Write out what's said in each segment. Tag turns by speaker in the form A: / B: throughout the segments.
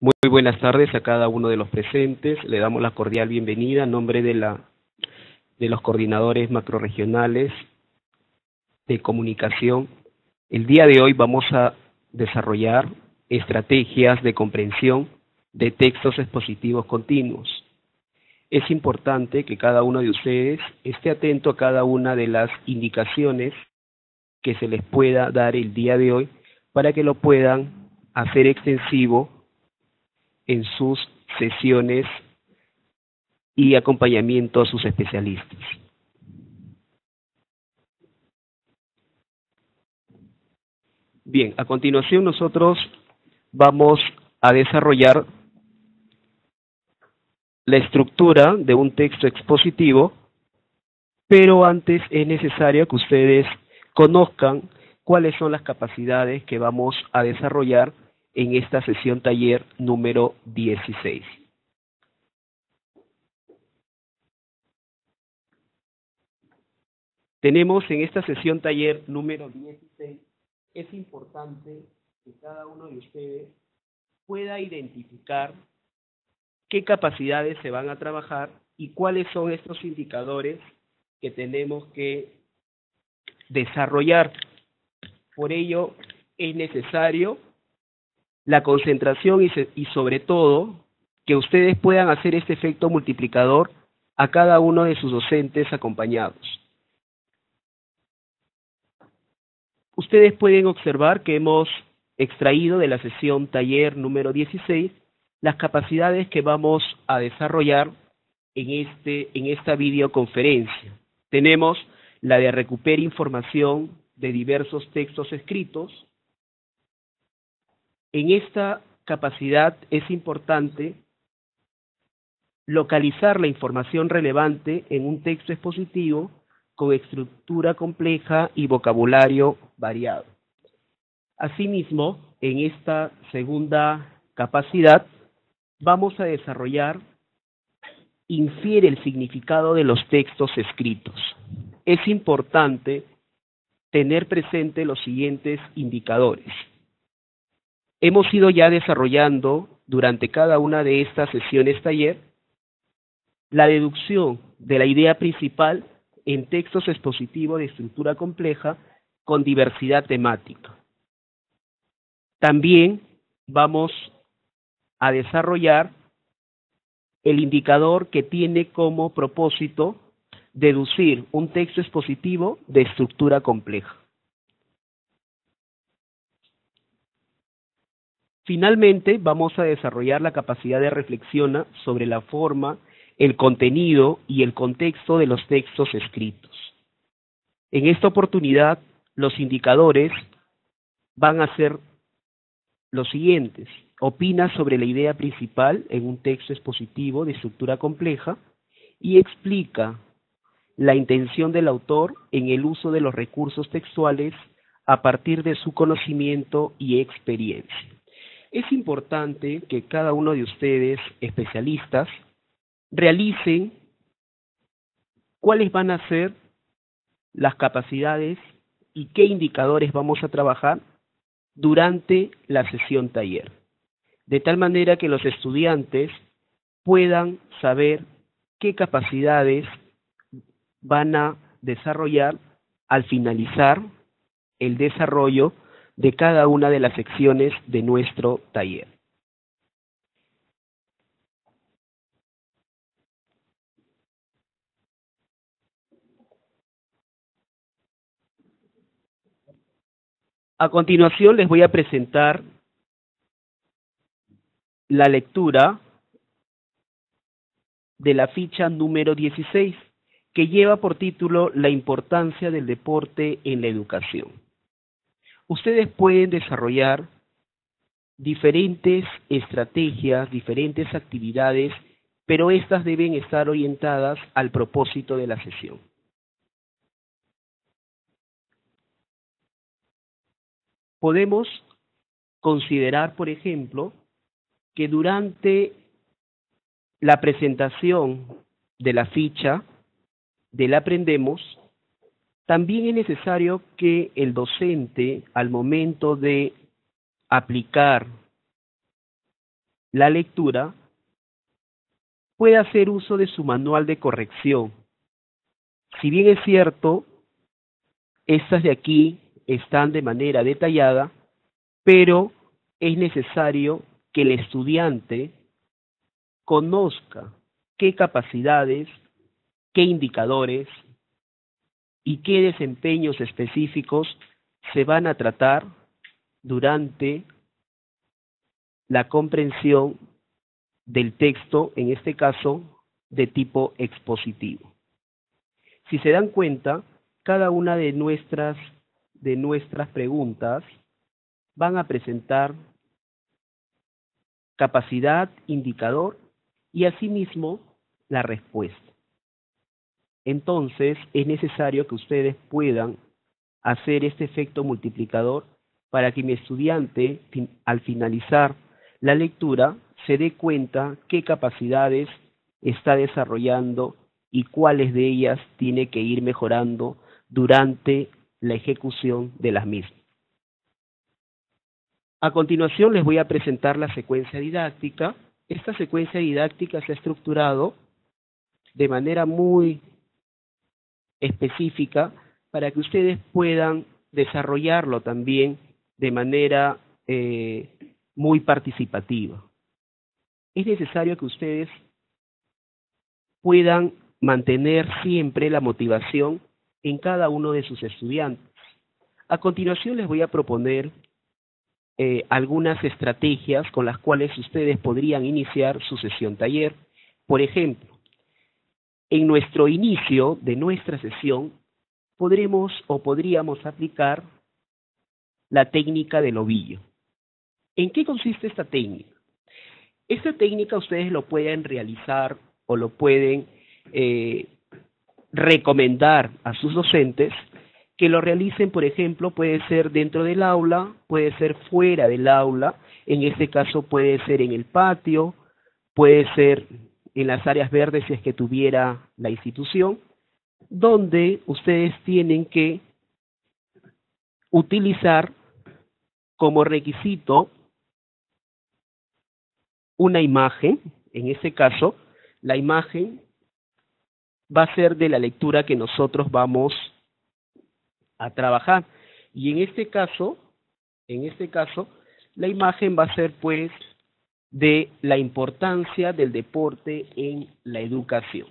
A: Muy buenas tardes a cada uno de los presentes. Le damos la cordial bienvenida en nombre de los coordinadores macrorregionales de comunicación. El día de hoy vamos a desarrollar estrategias de comprensión de textos expositivos continuos. Es importante que cada uno de ustedes esté atento a cada una de las indicaciones que se les pueda dar el día de hoy para que lo puedan hacer extensivo en sus sesiones y acompañamiento a sus especialistas. Bien, a continuación nosotros vamos a desarrollar la estructura de un texto expositivo, pero antes es necesario que ustedes conozcan cuáles son las capacidades que vamos a desarrollar en esta sesión taller número 16. Tenemos en esta sesión taller número 16, es importante que cada uno de ustedes pueda identificar qué capacidades se van a trabajar y cuáles son estos indicadores que tenemos que desarrollar. Por ello, es necesario la concentración y sobre todo que ustedes puedan hacer este efecto multiplicador a cada uno de sus docentes acompañados. Ustedes pueden observar que hemos extraído de la sesión taller número 16 las capacidades que vamos a desarrollar en esta videoconferencia. Tenemos la de recuperar información de diversos textos escritos. En esta capacidad es importante localizar la información relevante en un texto expositivo con estructura compleja y vocabulario variado. Asimismo, en esta segunda capacidad vamos a desarrollar infiere el significado de los textos escritos. Es importante tener presente los siguientes indicadores. Hemos ido ya desarrollando durante cada una de estas sesiones taller la deducción de la idea principal en textos expositivos de estructura compleja con diversidad temática. También vamos a desarrollar el indicador que tiene como propósito deducir un texto expositivo de estructura compleja. Finalmente, vamos a desarrollar la capacidad de reflexión sobre la forma, el contenido y el contexto de los textos escritos. En esta oportunidad, los indicadores van a ser los siguientes. Opina sobre la idea principal en un texto expositivo de estructura compleja y explica la intención del autor en el uso de los recursos textuales a partir de su conocimiento y experiencia. Es importante que cada uno de ustedes, especialistas, realicen cuáles van a ser las capacidades y qué indicadores vamos a trabajar durante la sesión taller, de tal manera que los estudiantes puedan saber qué capacidades van a desarrollar al finalizar el desarrollo de cada una de las secciones de nuestro taller. A continuación les voy a presentar la lectura de la ficha número 16, que lleva por título La importancia del deporte en la educación. Ustedes pueden desarrollar diferentes estrategias, diferentes actividades, pero estas deben estar orientadas al propósito de la sesión. Podemos considerar, por ejemplo, que durante la presentación de la ficha del Aprendemos, también es necesario que el docente, al momento de aplicar la lectura, puede hacer uso de su manual de corrección. Si bien es cierto, estas de aquí están de manera detallada, pero es necesario que el estudiante conozca qué capacidades, qué indicadores y qué desempeños específicos se van a tratar durante la comprensión del texto, en este caso, de tipo expositivo. Si se dan cuenta, cada una de nuestras preguntas van a presentar capacidad, indicador y asimismo la respuesta. Entonces, es necesario que ustedes puedan hacer este efecto multiplicador para que mi estudiante, al finalizar la lectura, se dé cuenta qué capacidades está desarrollando y cuáles de ellas tiene que ir mejorando durante la ejecución de las mismas. A continuación les voy a presentar la secuencia didáctica. Esta secuencia didáctica se ha estructurado de manera muy específica para que ustedes puedan desarrollarlo también de manera muy participativa. Es necesario que ustedes puedan mantener siempre la motivación en cada uno de sus estudiantes. A continuación les voy a proponer algunas estrategias con las cuales ustedes podrían iniciar su sesión taller. Por ejemplo, en nuestro inicio de nuestra sesión podríamos aplicar la técnica del ovillo. ¿En qué consiste esta técnica? Esta técnica ustedes lo pueden realizar o lo pueden recomendar a sus docentes que lo realicen, por ejemplo, puede ser dentro del aula, puede ser fuera del aula, en este caso puede ser en el patio, puede ser en las áreas verdes si es que tuviera la institución, donde ustedes tienen que utilizar como requisito una imagen. En este caso, la imagen va a ser de la lectura que nosotros vamos a trabajar. Y en este caso, la imagen va a ser pues de la importancia del deporte en la educación.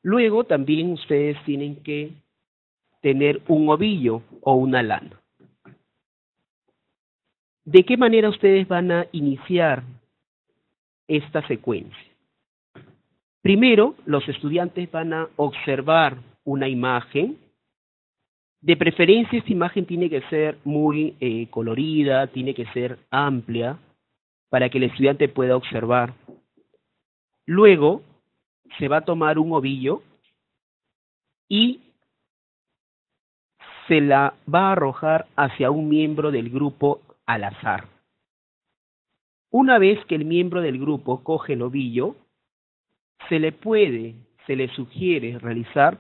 A: Luego también ustedes tienen que tener un ovillo o una lana. ¿De qué manera ustedes van a iniciar esta secuencia? Primero, los estudiantes van a observar una imagen. De preferencia, esta imagen tiene que ser muy colorida, tiene que ser amplia, para que el estudiante pueda observar. Luego, se va a tomar un ovillo y se la va a arrojar hacia un miembro del grupo al azar. Una vez que el miembro del grupo coge el ovillo, se le sugiere realizar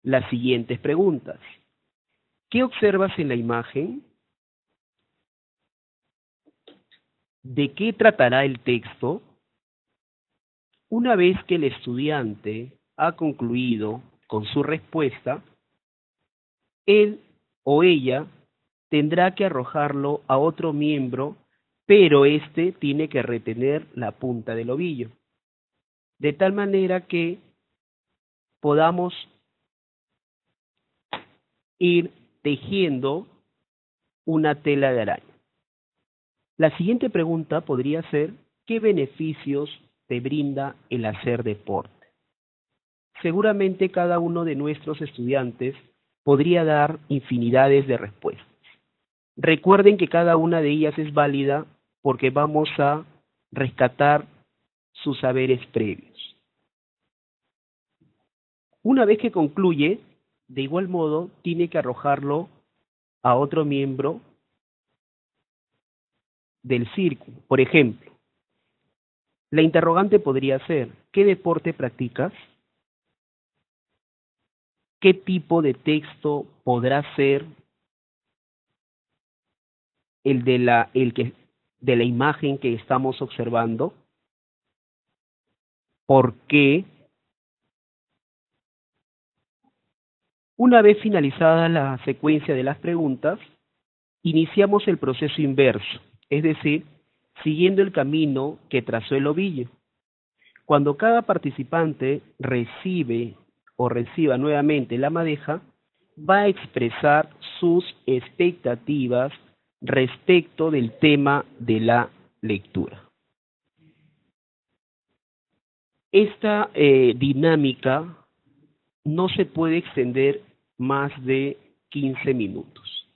A: las siguientes preguntas. ¿Qué observas en la imagen? ¿De qué tratará el texto? Una vez que el estudiante ha concluido con su respuesta, él o ella tendrá que arrojarlo a otro miembro, pero éste tiene que retener la punta del ovillo, de tal manera que podamos ir tejiendo una tela de araña. La siguiente pregunta podría ser, ¿qué beneficios te brinda el hacer deporte? Seguramente cada uno de nuestros estudiantes podría dar infinidades de respuestas. Recuerden que cada una de ellas es válida porque vamos a rescatar sus saberes previos. Una vez que concluye, de igual modo, tiene que arrojarlo a otro miembro del círculo. Por ejemplo, la interrogante podría ser, ¿qué deporte practicas? ¿Qué tipo de texto podrá ser el que de la imagen que estamos observando, por qué. Una vez finalizada la secuencia de las preguntas, iniciamos el proceso inverso, es decir, siguiendo el camino que trazó el ovillo. Cuando cada participante reciba nuevamente la madeja, va a expresar sus expectativas respecto del tema de la lectura. Esta dinámica no se puede extender más de 15 minutos.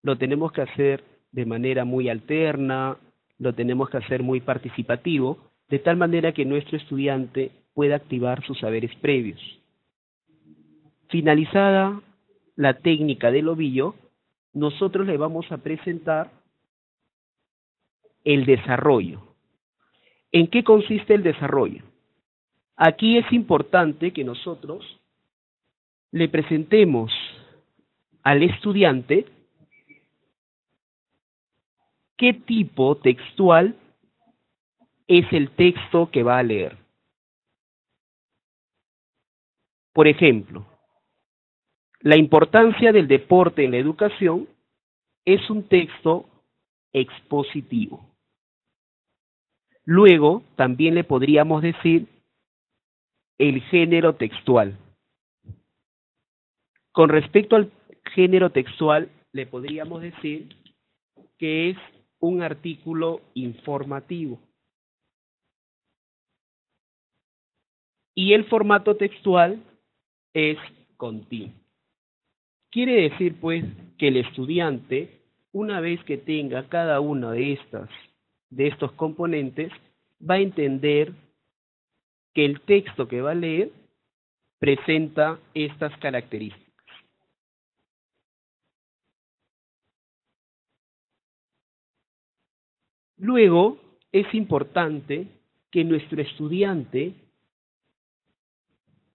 A: Lo tenemos que hacer de manera muy alterna, lo tenemos que hacer muy participativo, de tal manera que nuestro estudiante pueda activar sus saberes previos. Finalizada la técnica del ovillo, nosotros le vamos a presentar el desarrollo. ¿En qué consiste el desarrollo? Aquí es importante que nosotros le presentemos al estudiante qué tipo textual es el texto que va a leer. Por ejemplo, la importancia del deporte en la educación es un texto expositivo. Luego, también le podríamos decir el género textual. Con respecto al género textual, le podríamos decir que es un artículo informativo. Y el formato textual es continuo. Quiere decir, pues, que el estudiante, una vez que tenga cada uno de estos componentes, va a entender que el texto que va a leer presenta estas características. Luego, es importante que nuestro estudiante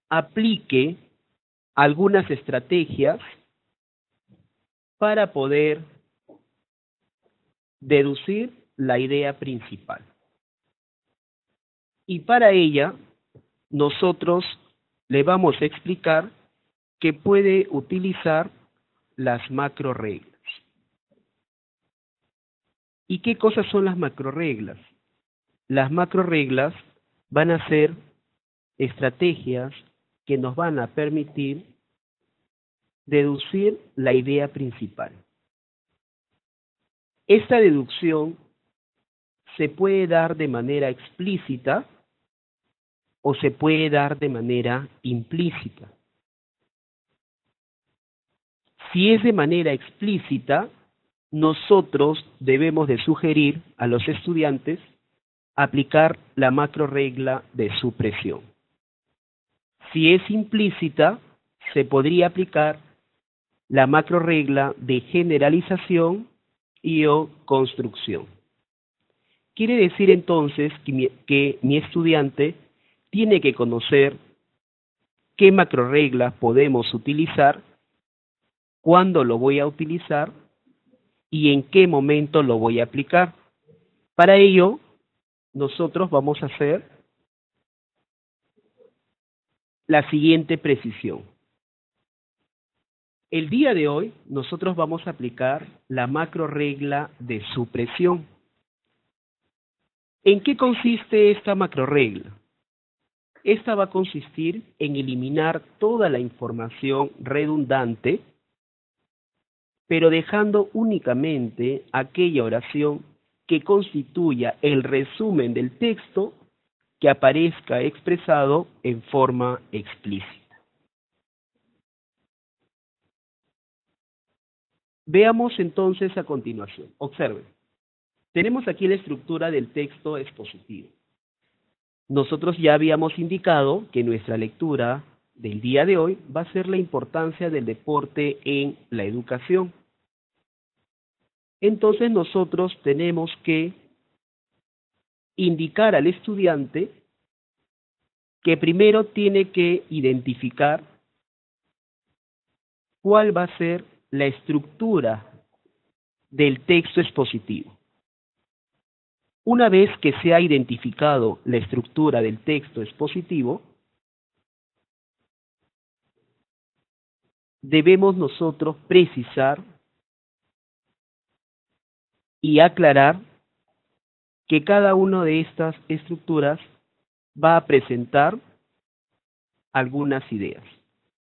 A: aplique algunas estrategias para poder deducir la idea principal. Y para ella, nosotros le vamos a explicar que puede utilizar las macroreglas. ¿Y qué cosas son las macroreglas? Las macroreglas van a ser estrategias que nos van a permitir deducir la idea principal. Esta deducción se puede dar de manera explícita o se puede dar de manera implícita. Si es de manera explícita, nosotros debemos de sugerir a los estudiantes aplicar la macroregla de supresión. Si es implícita, se podría aplicar la macroregla de generalización y o construcción. Quiere decir entonces que mi estudiante tiene que conocer qué macroreglas podemos utilizar, cuándo lo voy a utilizar y en qué momento lo voy a aplicar. Para ello, nosotros vamos a hacer la siguiente precisión. El día de hoy, nosotros vamos a aplicar la macroregla de supresión. ¿En qué consiste esta macroregla? Esta va a consistir en eliminar toda la información redundante, pero dejando únicamente aquella oración que constituya el resumen del texto que aparezca expresado en forma explícita. Veamos entonces a continuación. Observen. Tenemos aquí la estructura del texto expositivo. Nosotros ya habíamos indicado que nuestra lectura del día de hoy va a ser la importancia del deporte en la educación. Entonces nosotros tenemos que indicar al estudiante que primero tiene que identificar cuál va a ser la estructura del texto expositivo. Una vez que se ha identificado la estructura del texto expositivo, debemos nosotros precisar y aclarar que cada una de estas estructuras va a presentar algunas ideas.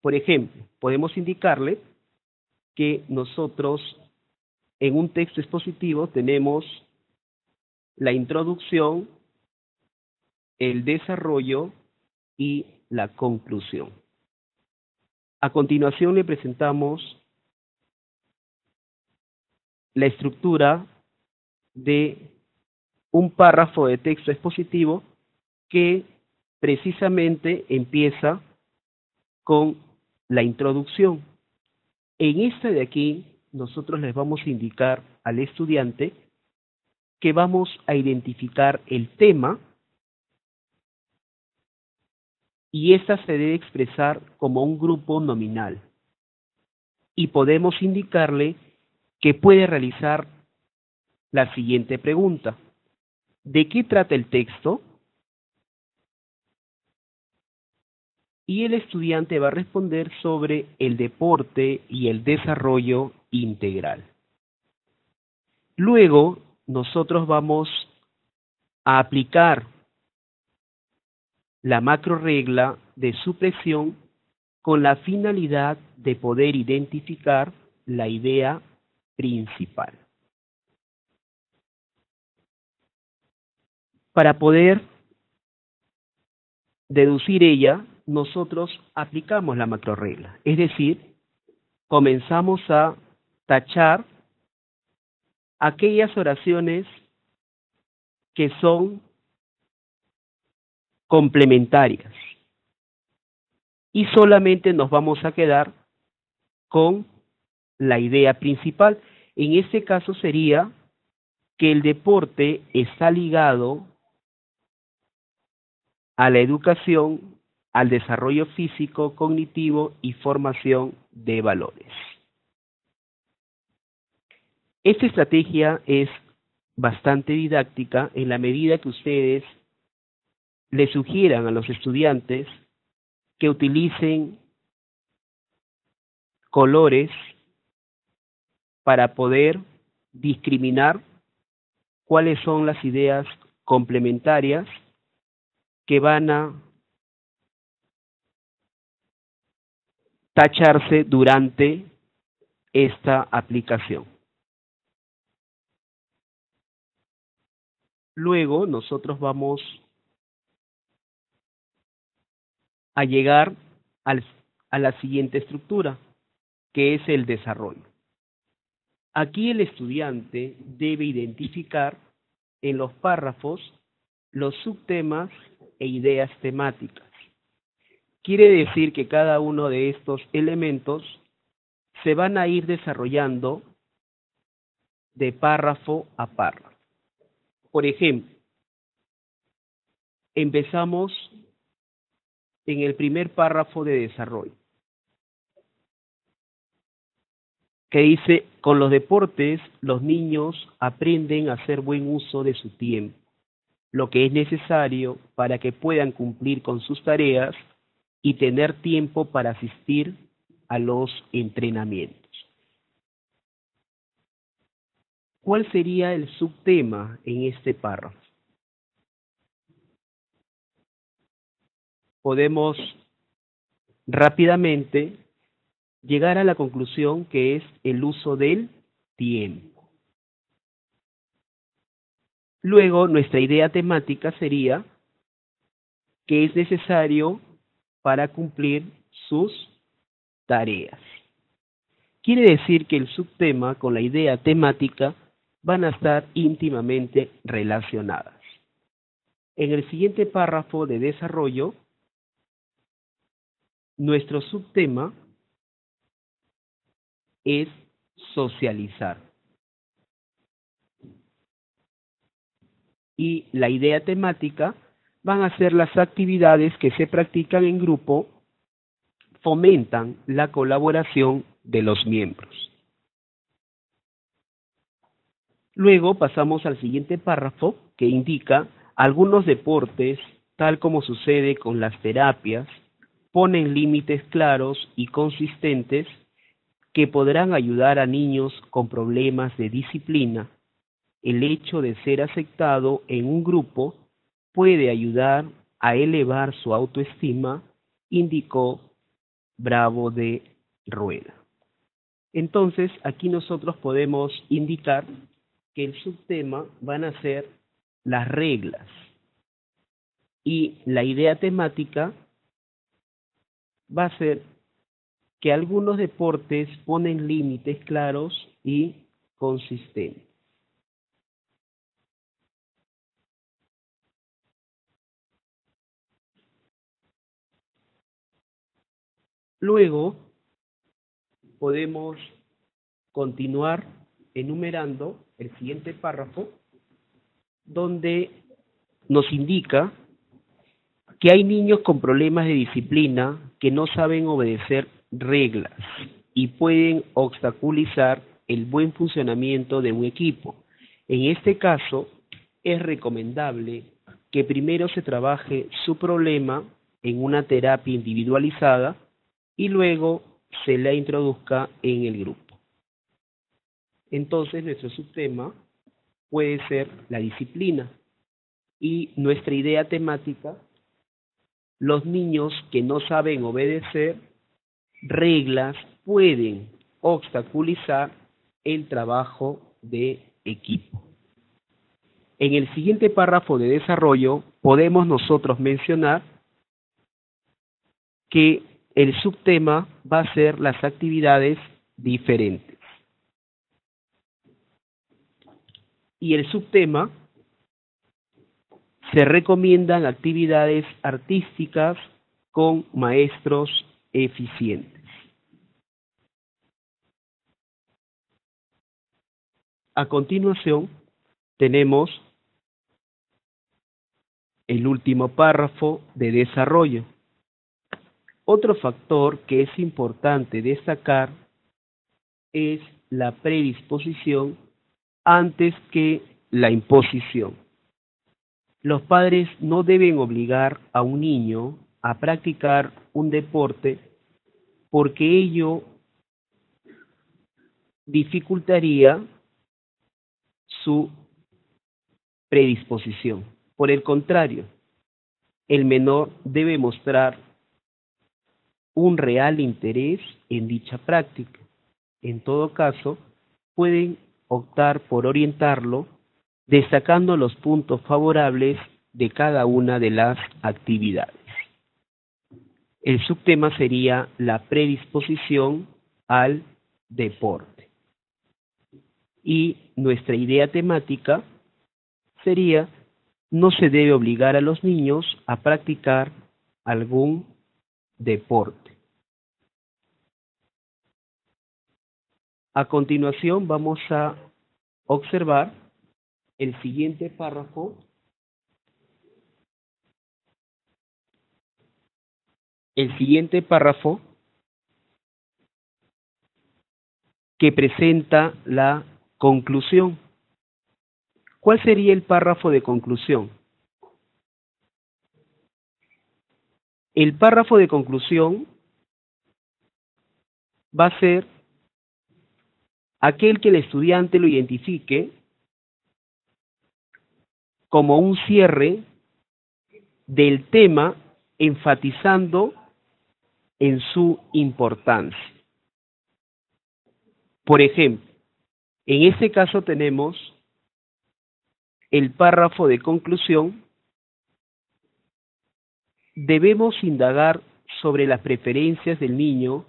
A: Por ejemplo, podemos indicarle que nosotros en un texto expositivo tenemos la introducción, el desarrollo y la conclusión. A continuación le presentamos la estructura de un párrafo de texto expositivo que precisamente empieza con la introducción. En esta de aquí, nosotros les vamos a indicar al estudiante que vamos a identificar el tema y esta se debe expresar como un grupo nominal. Y podemos indicarle que puede realizar la siguiente pregunta. ¿De qué trata el texto? Y el estudiante va a responder sobre el deporte y el desarrollo integral. Luego, nosotros vamos a aplicar la macrorregla de supresión con la finalidad de poder identificar la idea principal. Para poder deducir ella, nosotros aplicamos la macrorregla, es decir, comenzamos a tachar aquellas oraciones que son complementarias y solamente nos vamos a quedar con la idea principal. En este caso sería que el deporte está ligado a la educación, al desarrollo físico, cognitivo y formación de valores. Esta estrategia es bastante didáctica en la medida que ustedes le sugieran a los estudiantes que utilicen colores para poder discriminar cuáles son las ideas complementarias que van a tacharse durante esta aplicación. Luego nosotros vamos a llegar a la siguiente estructura, que es el desarrollo. Aquí el estudiante debe identificar en los párrafos los subtemas e ideas temáticas. Quiere decir que cada uno de estos elementos se van a ir desarrollando de párrafo a párrafo. Por ejemplo, empezamos en el primer párrafo de desarrollo, que dice, con los deportes los niños aprenden a hacer buen uso de su tiempo, lo que es necesario para que puedan cumplir con sus tareas y tener tiempo para asistir a los entrenamientos. ¿Cuál sería el subtema en este párrafo? Podemos rápidamente llegar a la conclusión que es el uso del tiempo. Luego, nuestra idea temática sería que es necesario para cumplir sus tareas. Quiere decir que el subtema con la idea temática van a estar íntimamente relacionadas. En el siguiente párrafo de desarrollo, nuestro subtema es socializar. Y la idea temática van a ser las actividades que se practican en grupo, fomentan la colaboración de los miembros. Luego pasamos al siguiente párrafo, que indica: algunos deportes, tal como sucede con las terapias, ponen límites claros y consistentes que podrán ayudar a niños con problemas de disciplina. El hecho de ser aceptado en un grupo puede ayudar a elevar su autoestima, indicó Bravo de Rueda. Entonces, aquí nosotros podemos indicar que el subtema van a ser las reglas y la idea temática va a ser que algunos deportes ponen límites claros y consistentes. Luego podemos continuar enumerando el siguiente párrafo, donde nos indica que hay niños con problemas de disciplina que no saben obedecer reglas y pueden obstaculizar el buen funcionamiento de un equipo. En este caso, es recomendable que primero se trabaje su problema en una terapia individualizada y luego se la introduzca en el grupo. Entonces, nuestro subtema puede ser la disciplina y nuestra idea temática: los niños que no saben obedecer reglas pueden obstaculizar el trabajo de equipo. En el siguiente párrafo de desarrollo podemos nosotros mencionar que el subtema va a ser las actividades diferentes. Y el subtema: se recomiendan actividades artísticas con maestros eficientes. A continuación, tenemos el último párrafo de desarrollo. Otro factor que es importante destacar es la predisposición antes que la imposición. Los padres no deben obligar a un niño a practicar un deporte porque ello dificultaría su predisposición. Por el contrario, el menor debe mostrar un real interés en dicha práctica. En todo caso, pueden optar por orientarlo destacando los puntos favorables de cada una de las actividades. El subtema sería la predisposición al deporte. Y nuestra idea temática sería: no se debe obligar a los niños a practicar algún deporte. A continuación vamos a observar el siguiente párrafo, que presenta la conclusión. ¿Cuál sería el párrafo de conclusión? El párrafo de conclusión va a ser aquel que el estudiante lo identifique como un cierre del tema, enfatizando en su importancia. Por ejemplo, en este caso tenemos el párrafo de conclusión: debemos indagar sobre las preferencias del niño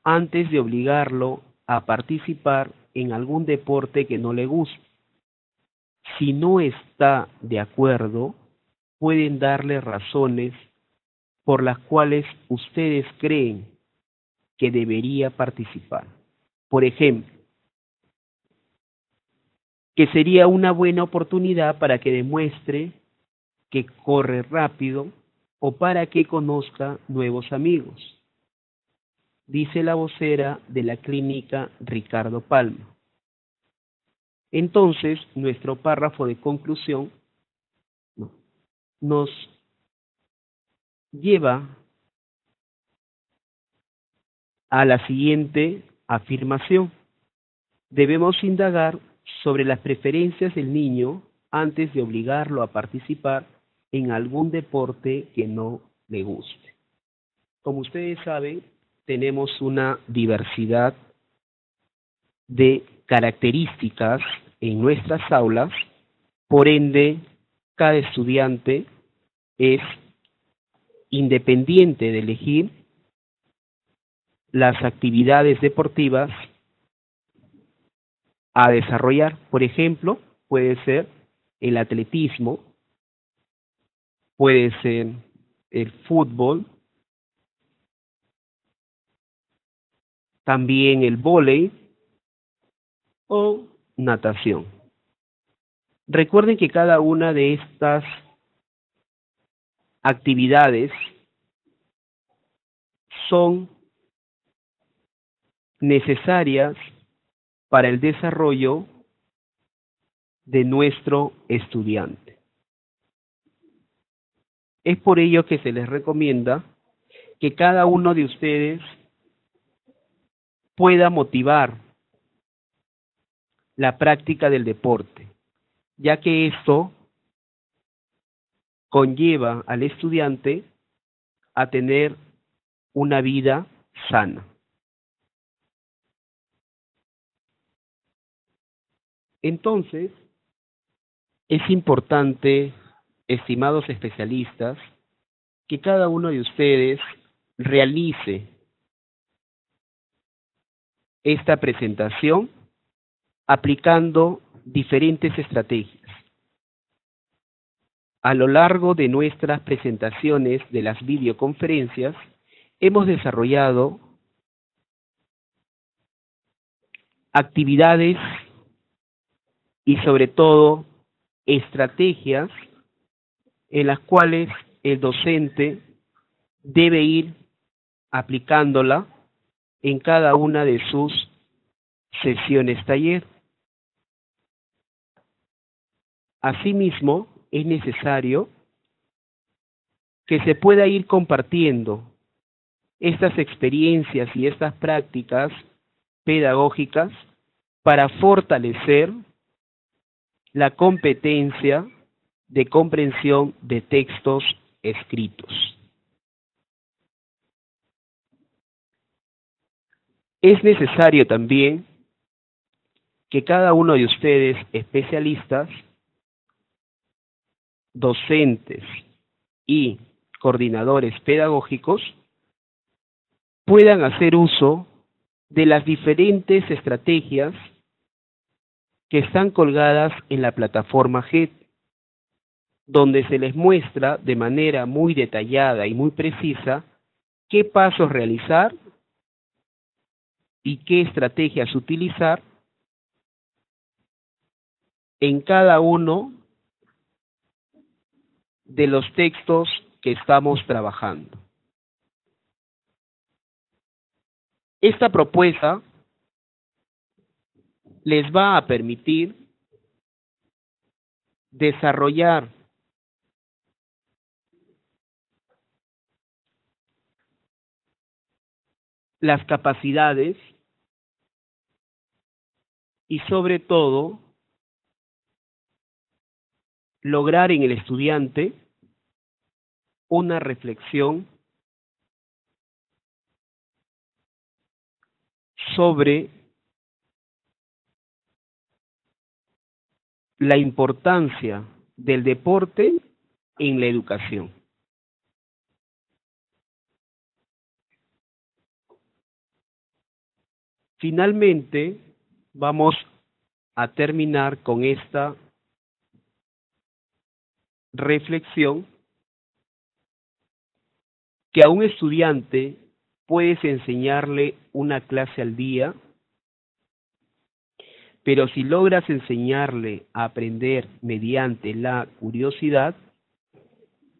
A: antes de obligarlo a participar en algún deporte que no le guste. Si no está de acuerdo, pueden darle razones por las cuales ustedes creen que debería participar. Por ejemplo, que sería una buena oportunidad para que demuestre que corre rápido o para que conozca nuevos amigos, dice la vocera de la clínica Ricardo Palma. Entonces, nuestro párrafo de conclusión nos lleva a la siguiente afirmación. Debemos indagar sobre las preferencias del niño antes de obligarlo a participar en algún deporte que no le guste. Como ustedes saben, tenemos una diversidad de características en nuestras aulas, por ende, cada estudiante es independiente de elegir las actividades deportivas a desarrollar. Por ejemplo, puede ser el atletismo, puede ser el fútbol, también el vóley o natación. Recuerden que cada una de estas actividades son necesarias para el desarrollo de nuestro estudiante. Es por ello que se les recomienda que cada uno de ustedes pueda motivar la práctica del deporte, ya que esto conlleva al estudiante a tener una vida sana. Entonces, es importante, estimados especialistas, que cada uno de ustedes realice esta presentación aplicando diferentes estrategias. A lo largo de nuestras presentaciones de las videoconferencias, hemos desarrollado actividades y sobre todo estrategias en las cuales el docente debe ir aplicándola en cada una de sus sesiones taller. Asimismo, es necesario que se pueda ir compartiendo estas experiencias y estas prácticas pedagógicas para fortalecer la competencia de comprensión de textos escritos. Es necesario también que cada uno de ustedes, especialistas, docentes y coordinadores pedagógicos, puedan hacer uso de las diferentes estrategias que están colgadas en la plataforma JET, donde se les muestra de manera muy detallada y muy precisa qué pasos realizar y qué estrategias utilizar en cada uno de los textos que estamos trabajando. Esta propuesta les va a permitir desarrollar las capacidades y sobre todo lograr en el estudiante una reflexión sobre la importancia del deporte en la educación. Finalmente, vamos a terminar con esta reflexión que a un estudiante puedes enseñarle una clase al día, pero si logras enseñarle a aprender mediante la curiosidad,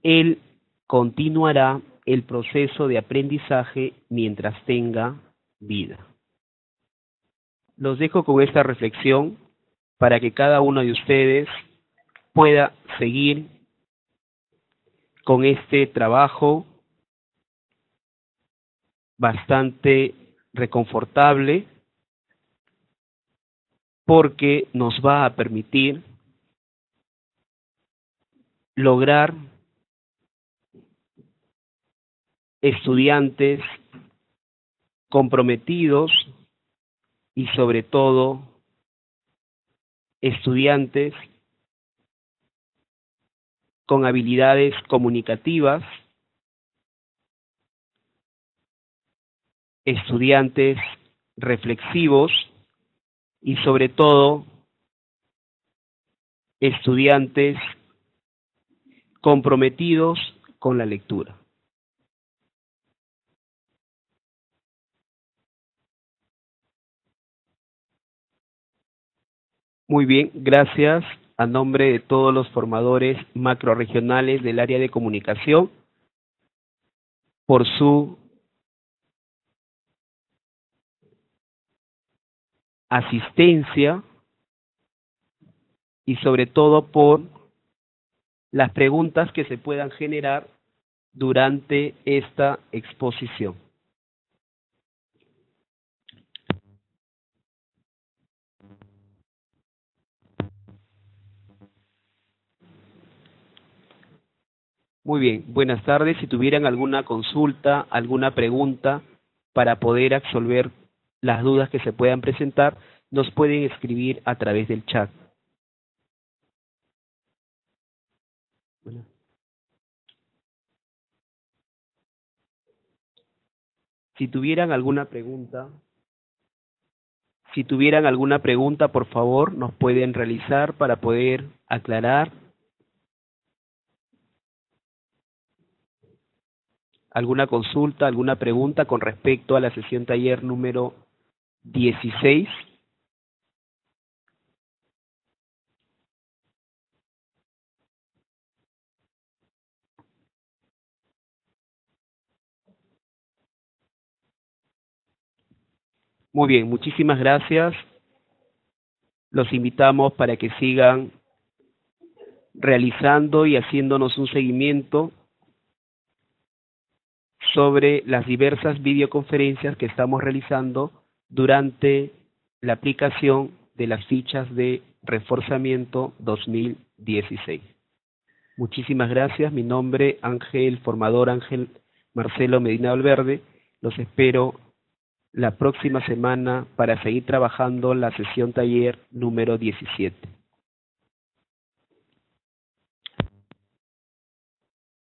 A: él continuará el proceso de aprendizaje mientras tenga vida. Los dejo con esta reflexión para que cada uno de ustedes pueda seguir con este trabajo bastante reconfortable, porque nos va a permitir lograr estudiantes comprometidos y sobre todo estudiantes con habilidades comunicativas, estudiantes reflexivos y sobre todo estudiantes comprometidos con la lectura. Muy bien, gracias a nombre de todos los formadores macrorregionales del área de comunicación por su asistencia y sobre todo por las preguntas que se puedan generar durante esta exposición. Muy bien, buenas tardes. Si tuvieran alguna consulta, alguna pregunta para poder absolver las dudas que se puedan presentar, nos pueden escribir a través del chat. Bueno. Si tuvieran alguna pregunta, por favor, nos pueden realizar para poder aclarar. ¿Alguna consulta, alguna pregunta con respecto a la sesión taller número 16? Muy bien, muchísimas gracias. Los invitamos para que sigan realizando y haciéndonos un seguimiento sobre las diversas videoconferencias que estamos realizando durante la aplicación de las fichas de reforzamiento 2016. Muchísimas gracias. Mi nombre, formador Ángel Marcelo Medina Valverde. Los espero la próxima semana para seguir trabajando la sesión taller número 17.